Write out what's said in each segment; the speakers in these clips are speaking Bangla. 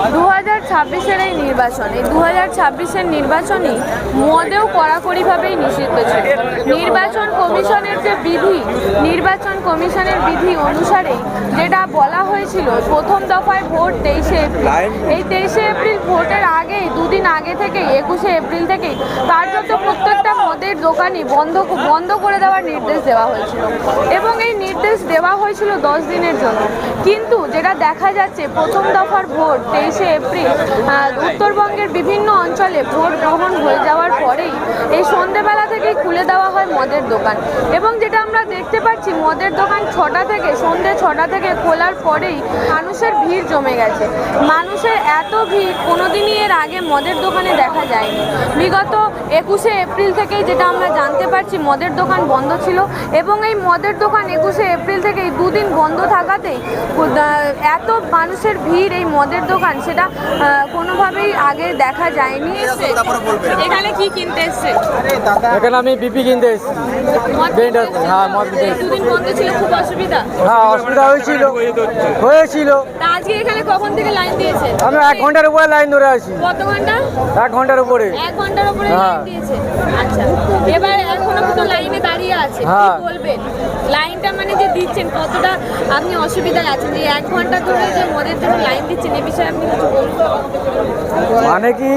2026-এর এই নির্বাচন, এই 2026-এর নির্বাচনই মদেও কড়াকড়িভাবেই নিষিদ্ধ ছিল। নির্বাচন কমিশনের বিধি অনুসারেই যেটা বলা হয়েছিল, প্রথম দফায় ভোট 23শে এপ্রিল। এই 23শে এপ্রিল ভোটের আগেই, দুদিন আগে থেকেই, 21শে এপ্রিল থেকেই কার্যত প্রত্যেকটা মদের দোকানই বন্ধ করে দেওয়ার নির্দেশ দেওয়া হয়েছিল এবং এই নির্দেশ দেওয়া হয়েছিল 10 দিনের জন্য। কিন্তু যেটা দেখা যাচ্ছে, প্রথম দফার ভোট 23শে এপ্রিল উত্তরবঙ্গের বিভিন্ন অঞ্চলে ভোট গ্রহণ হয়ে যাওয়ার পরেই এই সন্ধেবেলা থেকেই খুলে দেওয়া হয় মদের দোকান এবং যেটা আমরা দেখতে পাচ্ছি, মদের দোকান সন্ধে 6টা থেকে খোলার পরেই মানুষের ভিড় জমে গেছে। মানুষের এত ভিড় কোনোদিনই এর আগে মদের দোকানে দেখা যায়নি। বিগত 21শে এপ্রিল থেকেই যেটা আমরা জানতে পারছি, মদের দোকান বন্ধ ছিল এবং এই মদের দোকান 21শে এপ্রিল থেকেই দুদিন বন্ধ থাকাতেই এত মানুষের ভিড় এই মদের দোকান, সেটা কোনোভাবেই আগে দেখা যায়নি। এখানে কি কিনতে এসছে? এখানে আমি বিপি কিনতে এসেছি। হ্যাঁ, মদ কিনতে এসেছি। দুদিন বন্ধ ছিল, খুব অসুবিধা? হ্যাঁ, অসুবিধা হয়েছিল। আজকে এখানে কখন থেকে লাইন দিয়েছে? আমি 1 ঘন্টার উপরে লাইন ধরে আছি। কত ঘন্টা? 1 ঘন্টার উপরে। 1 ঘন্টার উপরে লাইন দিয়েছে। আচ্ছা, এবার এখনো তো লাইনে দাঁড়িয়ে আছে, কি বলবেন? লাইনটা মানে যে দিচ্ছেন, কতটা আপনি অসুবিধায় আছেন যে 1 ঘন্টা ধরে যে মদের জন্য লাইন দিচ্ছেন, এই বিষয়ে আপনি কিছু বলুন। মানে কি,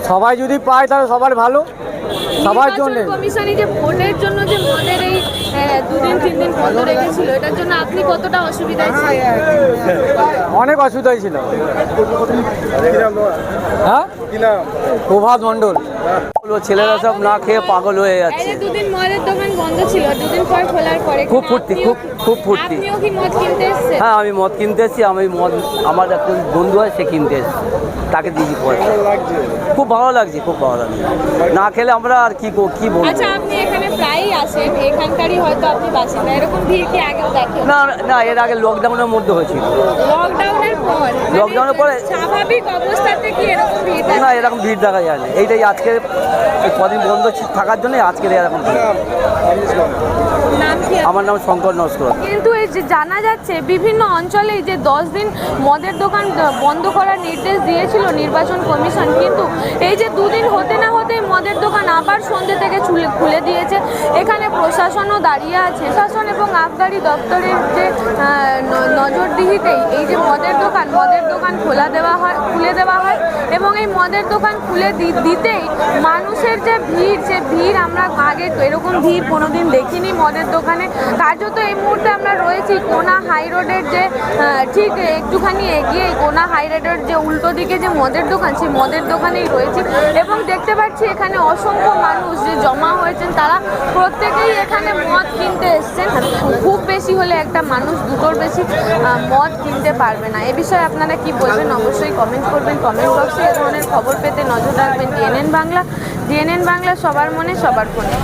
সবাই যদি পায় তাহলে সবার ভালো, সবার জন্য। কমিশনে যে ভোটের জন্য যে মদের এই 2-3 দিন বন্ধ রেখেছিল, এটার জন্য আপনি কতটা অসুবিধায় ছিলেন? অনেক অসুবিধায় ছিল। হ্যাঁ, প্রভাত মণ্ডল। ছেলেরা সব না খেয়ে পাগল হয়ে যাচ্ছে। এই যে 2 দিন মদের দোকান বন্ধ ছিল, 2 দিন পর খোলার পরে খুব ফুর্তি, খুব ফুর্তি। আপনিও কি মদ কিনতে এসেছেন? হ্যাঁ, আমি মদ কিনতে এসেছি। আমার একটা বন্ধু হয়, সে কিনতে এসেছে, তাকে দিয়েছি পয়সা। খুব ভালো লাগছে। না খেলে আমরা আর কি বলবো। আচ্ছা, আপনি এখানে প্রায়ই আসেন, এখানকারই হয়তো আপনি বাসিন্দা, এরকম ভিড় কি আগেও দেখেন? না, এর আগে লকডাউনের মধ্যে হয়েছিল। লকডাউনের পরে স্বাভাবিক অবস্থাতে কি এরকম ভিড়? না, এরকম ভিড় দেখা যায় না। এইটাই আজকে কদিন বন্ধ থাকার জন্য আজকের এরকম ভিড়। আমার নাম শঙ্কর নস্কর। কিন্তু এই যে জানা যাচ্ছে, বিভিন্ন অঞ্চলে যে 10 দিন মদের দোকান বন্ধ করার নির্দেশ দিয়েছিল নির্বাচন কমিশন, কিন্তু এই যে 2 দিন হতে না হতেই মদের দোকান আবার সন্ধ্যে থেকে খুলে দিয়েছে। এখানে প্রশাসনও দাঁড়িয়ে আছে। প্রশাসন এবং আবগারি দপ্তরের যে নজরদিহিতেই এই যে মদের দোকান খুলে দেওয়া হয় এবং এই মদের দোকান খুলে দিতেই মানুষের যে ভিড়, সে ভিড় আমরা আগে এরকম ভিড় কোনোদিন দেখিনি মদের দোকানে। কার্যত এই মুহূর্তে আমরা রয়েছি কোনা হাই রোডের যে ঠিক একটুখানি এগিয়ে, কোনা হাই রোডের যে উল্টো দিকে যে মদের দোকান, সেই মদের দোকানেই রয়েছি এবং দেখতে পাচ্ছি এখানে অসংখ্য মানুষ যে জমা হয়েছেন, তারা প্রত্যেকেই এখানে মদ কিনতে এসছেন। খুব বেশি হলে একটা মানুষ 2টোর বেশি মদ কিনতে পারবে না। এ বিষয়ে আপনারা কি বলবেন অবশ্যই কমেন্ট করবেন কমেন্ট বক্সে। এ ধরনের খবর পেতে নজর রাখবেন ডিএনএন বাংলা। ডিএনএন বাংলা, সবার মনে সবার ফোনে।